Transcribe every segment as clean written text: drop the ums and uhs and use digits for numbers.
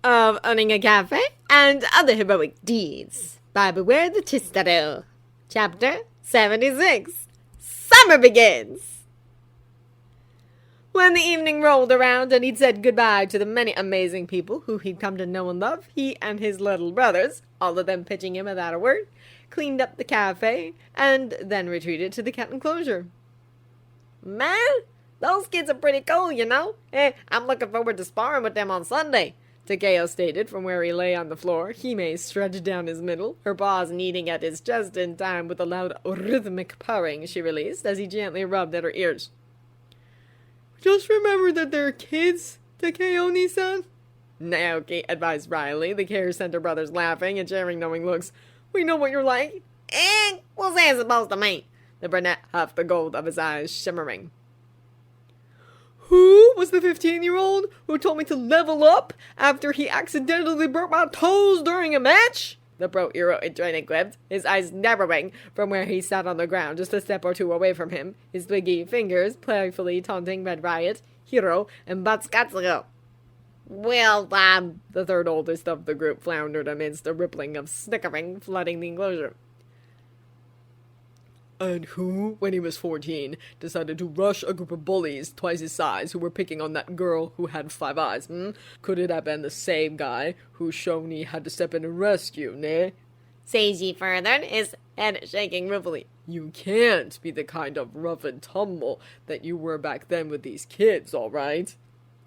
of owning a cafe and other heroic deeds by Beware the Tistado. Chapter 76. Summer begins! When the evening rolled around and he'd said goodbye to the many amazing people who he'd come to know and love, he and his little brothers, all of them pitching in without a word, cleaned up the cafe and then retreated to the cat enclosure. Man, those kids are pretty cool, you know. I'm looking forward to sparring with them on Sunday, Takeo stated from where he lay on the floor. Hime stretched down his middle, her paws kneading at his chest in time with a loud rhythmic purring she released as he gently rubbed at her ears. Just remember that they're kids, Takeo-ni-san. Naoki advised Riley, the care center brothers laughing and sharing knowing looks. We know what you're like. What's that supposed to mean? The brunette huffed, the gold of his eyes shimmering. Who was the 15-year-old who told me to level up after he accidentally broke my toes during a match? The pro-hero enjoyed quipped, his eyes narrowing from where he sat on the ground just a step or two away from him, his twiggy fingers playfully taunting Red Riot, Hiro, and Butskatsugo. Well, the third oldest of the group floundered amidst a rippling of snickering flooding the enclosure. And who, when he was 14, decided to rush a group of bullies twice his size who were picking on that girl who had 5 eyes, Could it have been the same guy who Shoni had to step in and rescue, ne? Seiji furthered, his head shaking ruefully. You can't be the kind of rough and tumble that you were back then with these kids, all right?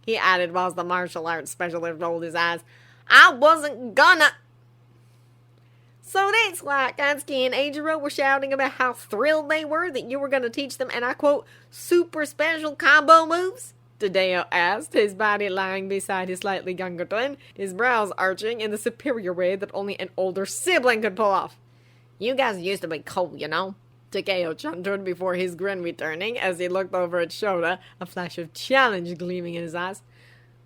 He added whilst the martial arts specialist rolled his eyes. I wasn't gonna... So that's why Katsuki and Eijiro were shouting about how thrilled they were that you were going to teach them, and I quote, super special combo moves? Tadeo asked, his body lying beside his slightly younger twin, his brows arching in the superior way that only an older sibling could pull off. You guys used to be cool, you know? Takeo chuntered before his grin returning as he looked over at Shouta, a flash of challenge gleaming in his eyes.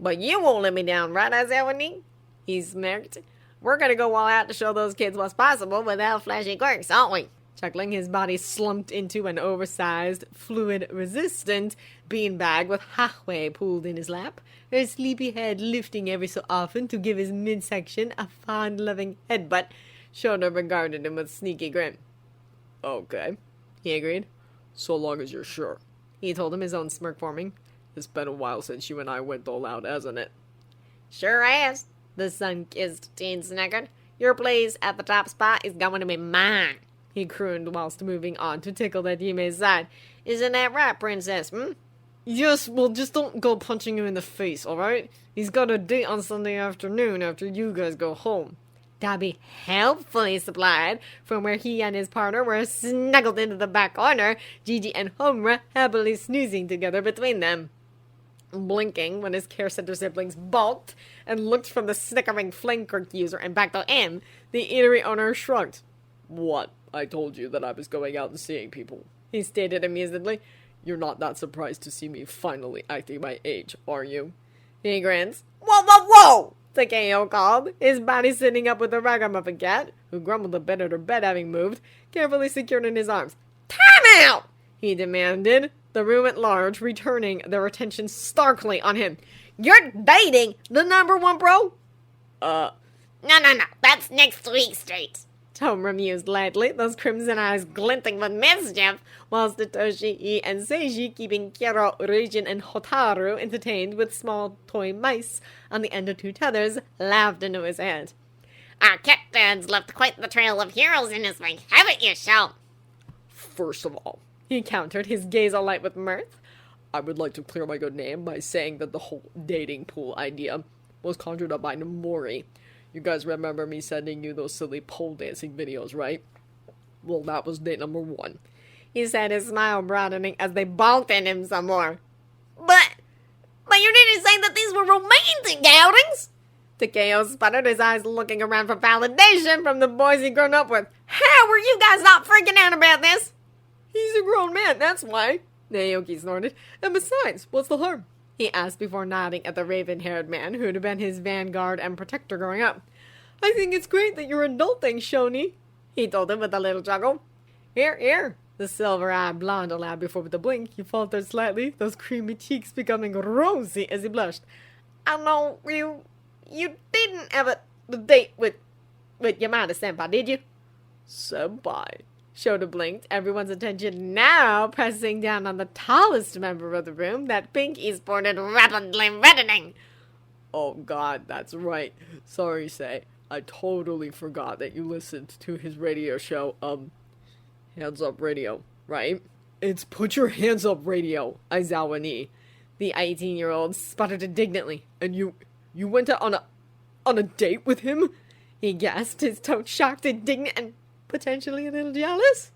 But you won't let me down, right, Aizawa? He smirked. We're gonna go all out to show those kids what's possible without flashy quirks, aren't we? Chuckling, his body slumped into an oversized, fluid-resistant beanbag with halfway pulled in his lap, her sleepy head lifting every so often to give his midsection a fond, loving headbutt. Shouta regarded him with sneaky grin. Okay, he agreed. So long as you're sure. He told him, his own smirk forming. It's been a while since you and I went all out, hasn't it? Sure has. The sun-kissed teen snickered. Your place at the top spot is going to be mine, he crooned whilst moving on to tickle at Yume's side. Isn't that right, princess, Yes, well, just don't go punching him in the face, alright? He's got a date on Sunday afternoon after you guys go home. Dabi helpfully supplied, from where he and his partner were snuggled into the back corner, Gigi and Homura happily snoozing together between them. Blinking when his care center siblings balked and looked from the snickering flame quirk user and back to him, the eatery owner shrugged. What? I told you that I was going out and seeing people, he stated amusedly. You're not that surprised to see me finally acting my age, are you? He grins. Whoa, whoa, whoa! Takeo called, his body sitting up with the ragamuffin cat, who grumbled a bit at her bed having moved, carefully secured in his arms. Time out! He demanded, the room at large returning their attention starkly on him. You're dating the #1 bro? No, that's next week straight. Tomura mused lightly, those crimson eyes glinting with mischief, whilst Toshi and Seiji keeping Kiro, Reijin, and Hotaru entertained with small toy mice on the end of 2 tethers, laughed into his head. Our cat dad's left quite the trail of heroes in his wake, haven't you, Shou? First of all, he countered, his gaze alight with mirth, I would like to clear my good name by saying that the whole dating pool idea was conjured up by Nomori. You guys remember me sending you those silly pole dancing videos, right? Well, that was date #1. He said, his smile broadening as they bonked at him some more. But you didn't say that these were romantic outings? Takeo sputtered, his eyes looking around for validation from the boys he'd grown up with. How were you guys not freaking out about this? He's a grown man, that's why, Naoki snorted. And besides, what's the harm? He asked before nodding at the raven-haired man who'd been his vanguard and protector growing up. I think it's great that you're adulting, Shoni, he told him with a little chuckle. Here, the silver-eyed blonde allowed before with a blink. He faltered slightly, those creamy cheeks becoming rosy as he blushed. I know you did didn't have a date with Yamada Senpai, did you? Senpai. Shouta blinked, everyone's attention now pressing down on the tallest member of the room, that pink e-sported rapidly reddening. Oh god, that's right. Sorry, Say. I totally forgot that you listened to his radio show, Hands Up Radio, right? It's Put Your Hands Up Radio, Aizawa ni. The 18-year-old sputtered indignantly. And you went out on a date with him? He gasped, his tone shocked, indignant, and potentially a little jealous.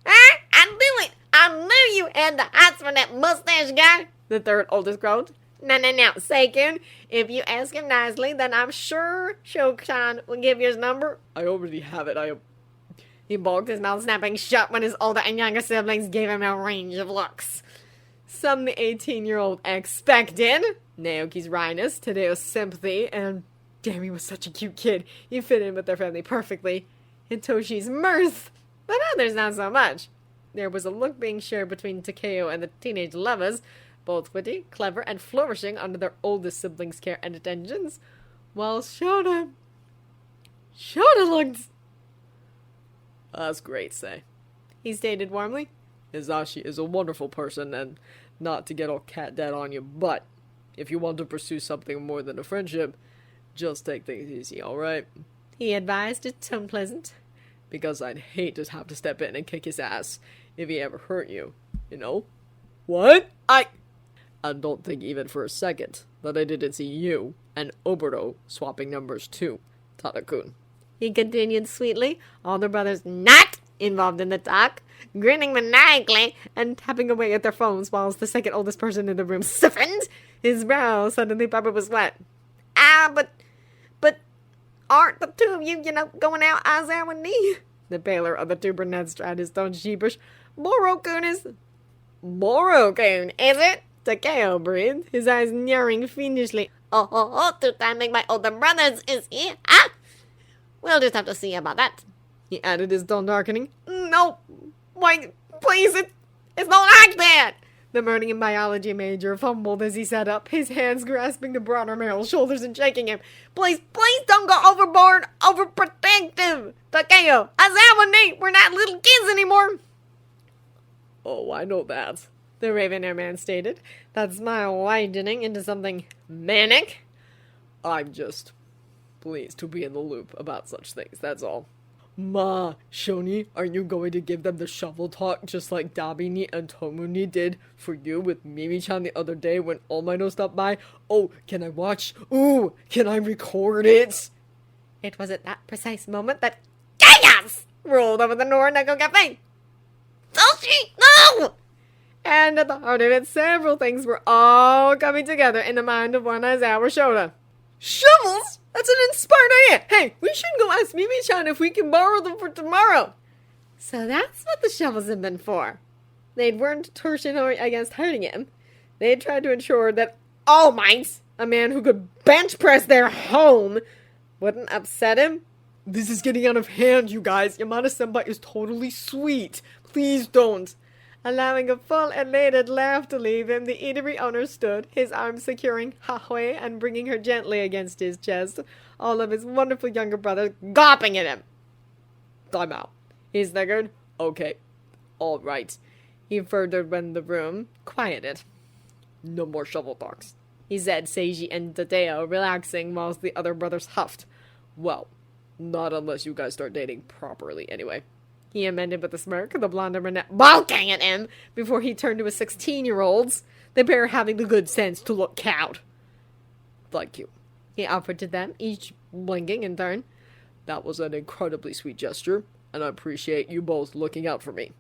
Ah, I knew it! I knew you had the hots for that mustache guy, the third oldest growled. No, Seikun. If you ask him nicely, then I'm sure Shokan will give you his number. I already have it. He balked, his mouth snapping shut when his older and younger siblings gave him a range of looks. Some the 18-year-old expected. Naoki's wryness, Tadeo's sympathy, and damn, he was such a cute kid. He fit in with their family perfectly. Hitoshi's mirth, but others not so much. There was a look being shared between Takeo and the teenage lovers, both witty, clever, and flourishing under their oldest sibling's care and attentions, while Shouta looked... That's great, Say. He stated warmly. Hizashi is a wonderful person, and not to get all cat dead on you, but if you want to pursue something more than a friendship, just take things easy, alright? He advised, his tone pleasant. Because I'd hate to have to step in and kick his ass if he ever hurt you, you know? What? And don't think even for a second that I didn't see you and Oboro swapping numbers too, Tadakun. He continued sweetly, all the brothers not involved in the talk, grinning maniacally and tapping away at their phones whilst the second oldest person in the room stiffened. His brow suddenly peppered with sweat. But aren't the two of you, going out Aizawa ni? The paler of the two brunettes tried his tone sheepish. Moro-kun, is it? Takeo breathed, his eyes narrowing fiendishly. To timing my older brothers is here, huh? We'll just have to see about that. He added, his tone darkening. No, wait, please, it's not like that. The marine biology major fumbled as he sat up, his hands grasping the broader male's shoulders and shaking him. Please don't go overboard, overprotective. Takeo, Aizawa ni, we're not little kids anymore. Oh, I know that, the raven-haired man stated, that smile widening into something manic. I'm just pleased to be in the loop about such things, that's all. Ma, Shoni, are you going to give them the shovel talk just like Dabini and Tomuni did for you with Mimi-chan the other day when Almighty stopped by? Oh, can I watch? Ooh, can I record it? It was at that precise moment that chaos rolled over the Norinago Cafe. Toshi, no! And at the heart of it, several things were all coming together in the mind of one Aizawa Shouta. Shovels? That's an inspired idea! Hey, we should go ask Mimi-chan if we can borrow them for tomorrow! So that's what the shovels had been for. They weren't tertiary against hurting him. They had tried to ensure that All Might, a man who could bench press their home, wouldn't upset him. This is getting out of hand, you guys. Yamada-senpai is totally sweet. Please don't. Allowing a full, elated laugh to leave him, the eatery owner stood, his arms securing Hahui and bringing her gently against his chest, all of his wonderful younger brothers gawping at him. I'm out. He snickered. Okay. All right. He furthered when the room quieted. No more shovel talks, he said, Seiji and Tadeo relaxing whilst the other brothers huffed. Well, not unless you guys start dating properly anyway. He amended with a smirk, the blonde and brunette balking at him before he turned to his 16-year-olds, the pair having the good sense to look cowed. Thank you, he offered to them, each blinking in turn. That was an incredibly sweet gesture, and I appreciate you both looking out for me.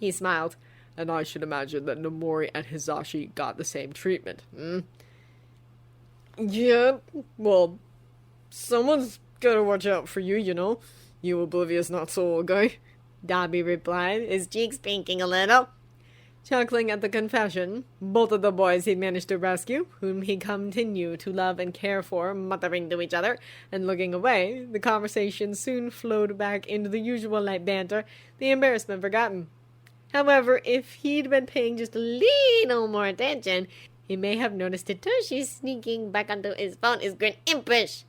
He smiled. And I should imagine that Nomori and Hizashi got the same treatment, Yeah, well, someone's gotta watch out for you, You oblivious not-so-old guy. Dabi replied, his cheeks pinking a little. Chuckling at the confession, both of the boys he managed to rescue, whom he continued to love and care for, muttering to each other and looking away, the conversation soon flowed back into the usual light banter, the embarrassment forgotten. However, if he'd been paying just a little more attention, He may have noticed Hitoshi sneaking back onto his phone is grin impish.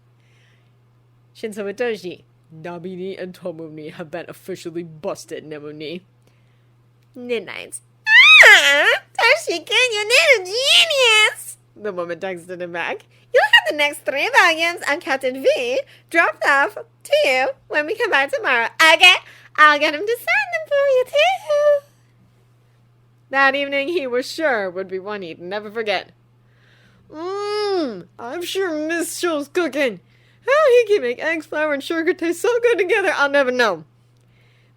Shinso Hitoshi. Nabini and Tomuni have been officially busted, Nemuni. Midnights. Toshi-kun, you're not a genius! The woman texted him back. You'll have the next 3 volumes on Captain V dropped off to you when we come back tomorrow. Okay? I'll get him to sign them for you, too. That evening, he was sure would be one he'd never forget. I've sure missed Sho's cooking. How he can make eggs, flour, and sugar taste so good together, I'll never know.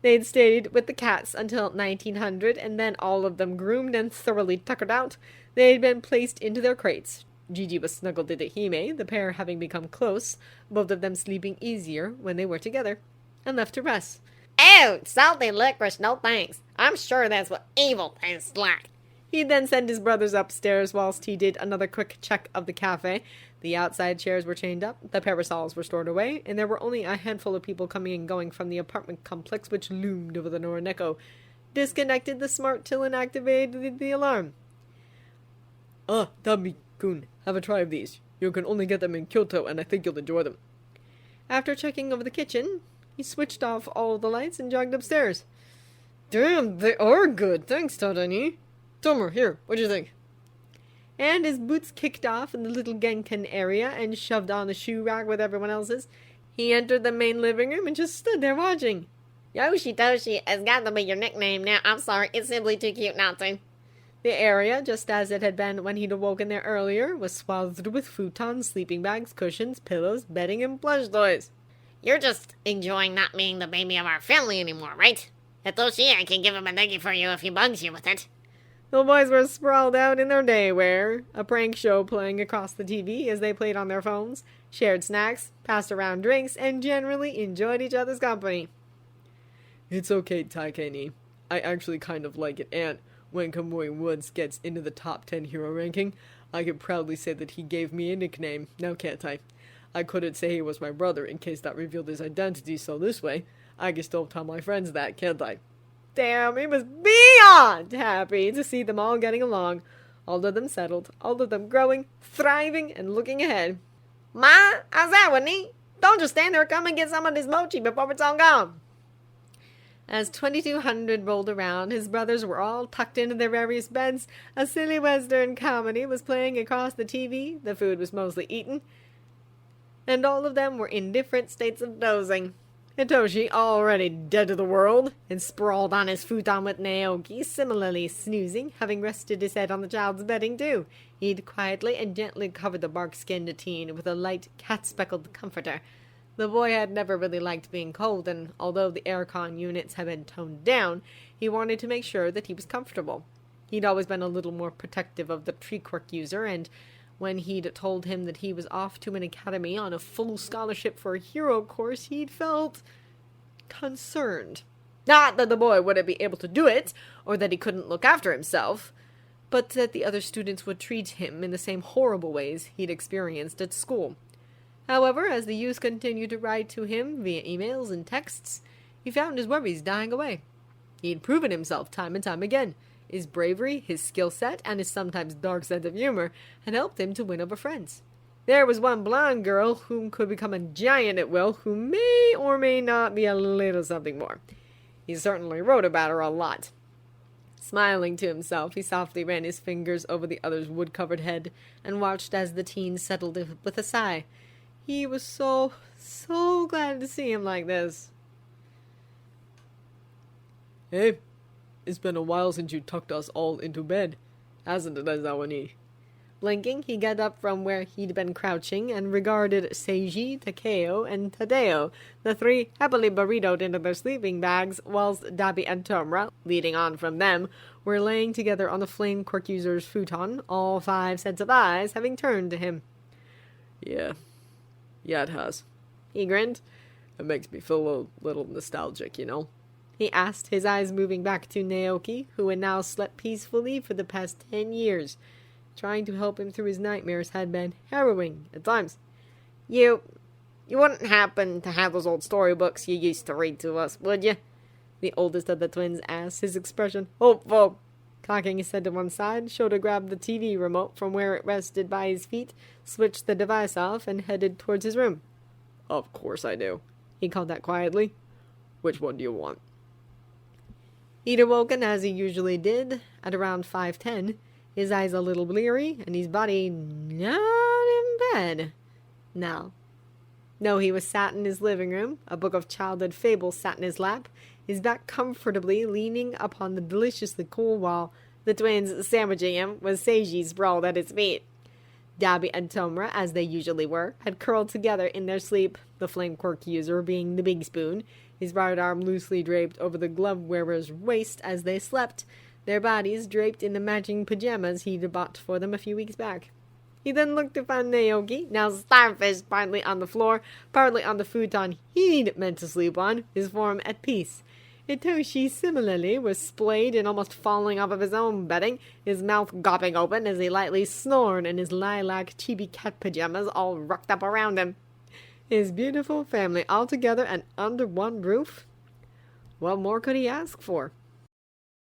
They'd stayed with the cats until 1900, and then all of them groomed and thoroughly tuckered out. They'd been placed into their crates. Gigi was snuggled into Hime, the pair having become close, both of them sleeping easier when they were together, and left to rest. Oh, salty licorice, no thanks. I'm sure that's what evil tastes like. He'd then send his brothers upstairs whilst he did another quick check of the cafe. The outside chairs were chained up, the parasols were stored away, and there were only a handful of people coming and going from the apartment complex which loomed over the Norineko. Disconnected the smart till and activated the alarm. Dami-kun, have a try of these. You can only get them in Kyoto, and I think you'll enjoy them. After checking over the kitchen, he switched off all the lights and jogged upstairs. Damn, they are good. Thanks, Tadani. Tomer, here, what do you think? And his boots kicked off in the little Genkan area and shoved on the shoe rack with everyone else's, he entered the main living room and just stood there watching. Yoshi-toshi has got to be your nickname now. I'm sorry, it's simply too cute not to. The area, just as it had been when he'd awoken there earlier, was swathed with futons, sleeping bags, cushions, pillows, bedding, and plush toys. You're just enjoying not being the baby of our family anymore, right? Hitoshi, I can give him a nugget for you if he bugs you with it. The boys were sprawled out in their day wear, a prank show playing across the TV as they played on their phones, shared snacks, passed around drinks, and generally enjoyed each other's company. It's okay, Taikeni. I actually kind of like it, and when Kamui Woods gets into the top 10 hero ranking, I can proudly say that he gave me a nickname, now can't I? I couldn't say he was my brother in case that revealed his identity, so this way, I can still tell my friends that, can't I? Damn, he was beyond happy to see them all getting along. All of them settled, all of them growing, thriving, and looking ahead. Ma, Aizawa ni, don't just stand there, come and get some of this mochi before it's all gone. As 2200 rolled around, his brothers were all tucked into their various beds. A silly western comedy was playing across the TV, the food was mostly eaten, and all of them were in different states of dozing. Hitoshi, already dead to the world, and sprawled on his futon with Naoki, similarly snoozing, having rested his head on the child's bedding too. He'd quietly and gently covered the bark-skinned teen with a light, cat-speckled comforter. The boy had never really liked being cold, and although the aircon units had been toned down, he wanted to make sure that he was comfortable. He'd always been a little more protective of the tree quirk user, and when he'd told him that he was off to an academy on a full scholarship for a hero course, he'd felt concerned. Not that the boy wouldn't be able to do it, or that he couldn't look after himself, but that the other students would treat him in the same horrible ways he'd experienced at school. However, as the youth continued to write to him via emails and texts, he found his worries dying away. He'd proven himself time and time again. His bravery, his skill set, and his sometimes dark sense of humor had helped him to win over friends. There was one blonde girl whom could become a giant at will, who may or may not be a little something more. He certainly wrote about her a lot. Smiling to himself, he softly ran his fingers over the other's wood-covered head and watched as the teen settled with a sigh. He was so glad to see him like this. Hey, it's been a while since you tucked us all into bed, hasn't it, Aizawa-ni? Blinking, he got up from where he'd been crouching and regarded Seiji, Takeo, and Tadeo, the three happily burritoed into their sleeping bags, whilst Dabi and Tomura, leading on from them, were laying together on the flame quirk user's futon, all 5 sets of eyes having turned to him. Yeah, it has. He grinned. It makes me feel a little nostalgic, you know? He asked, his eyes moving back to Naoki, who had now slept peacefully for the past 10 years. Trying to help him through his nightmares had been harrowing at times. You wouldn't happen to have those old storybooks you used to read to us, would you? The oldest of the twins asked, his expression hopeful. Cocking his head to one side, Shouta grabbed the TV remote from where it rested by his feet, switched the device off, and headed towards his room. Of course I do. He called out quietly. Which one do you want? He'd awoken as he usually did, at around 5:10, his eyes a little bleary, and his body not in bed. No, he was sat in his living room, a book of childhood fables sat in his lap, his back comfortably leaning upon the deliciously cool wall, the twins sandwiching him, with Seiji sprawled at his feet. Dabi and Tomra, as they usually were, had curled together in their sleep, the flame quirk user being the big spoon, his right arm loosely draped over the glove-wearer's waist as they slept, their bodies draped in the matching pajamas he'd bought for them a few weeks back. He then looked to find Naoki, now starfish, partly on the floor, partly on the futon he'd meant to sleep on, his form at peace. Hitoshi, similarly, was splayed and almost falling off of his own bedding, his mouth gaping open as he lightly snored in his lilac chibi cat pajamas all rucked up around him. His beautiful family all together and under one roof? What more could he ask for?